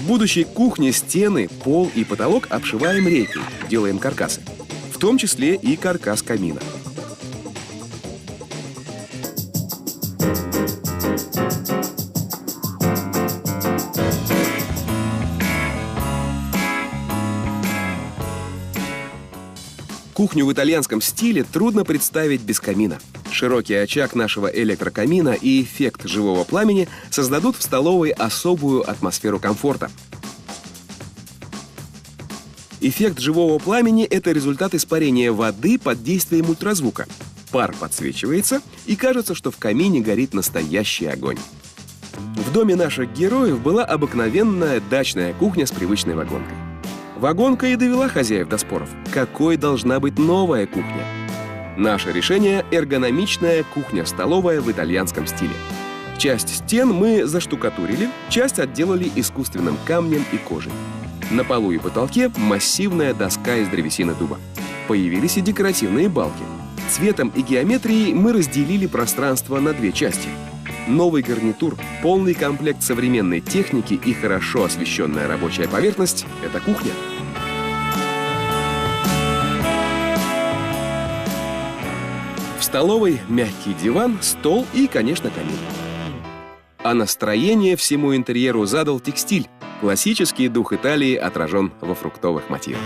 будущей кухне стены, пол и потолок обшиваем рейкой, делаем каркасы. В том числе и каркас камина. Кухню в итальянском стиле трудно представить без камина. Широкий очаг нашего электрокамина и эффект живого пламени создадут в столовой особую атмосферу комфорта. Эффект живого пламени – это результат испарения воды под действием ультразвука. Пар подсвечивается, и кажется, что в камине горит настоящий огонь. В доме наших героев была обыкновенная дачная кухня с привычной вагонкой. Вагонка и довела хозяев до споров. Какой должна быть новая кухня? Наше решение – эргономичная кухня-столовая в итальянском стиле. Часть стен мы заштукатурили, часть отделали искусственным камнем и кожей. На полу и потолке массивная доска из древесины дуба. Появились и декоративные балки. Цветом и геометрией мы разделили пространство на две части. Новый гарнитур, полный комплект современной техники и хорошо освещенная рабочая поверхность – это кухня. В столовой мягкий диван, стол и, конечно, камин. А настроение всему интерьеру задал текстиль. Классический дух Италии отражен во фруктовых мотивах.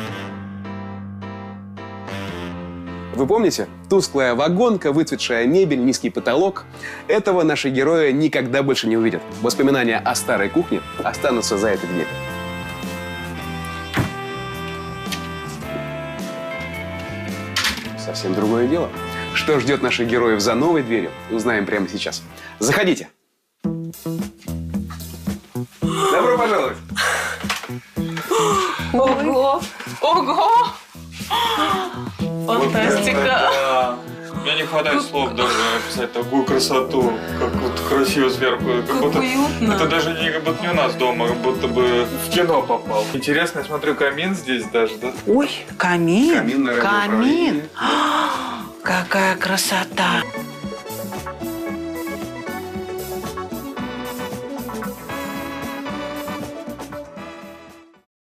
Вы помните? Тусклая вагонка, выцветшая мебель, низкий потолок. Этого наши герои никогда больше не увидят. Воспоминания о старой кухне останутся за этой дверью. Совсем другое дело. Что ждет наших героев за новой дверью, узнаем прямо сейчас. Заходите. Добро пожаловать. Ого! Ого! Фантастика! Да. Мне не хватает слов даже описать такую красоту, как вот красиво сверху. Как уютно. Это даже не как будто не у нас дома, как будто бы в кино попал. Интересно, я смотрю, камин здесь даже, да? Ой, камин! Камин на радиоуправлении. Камин! Какая красота!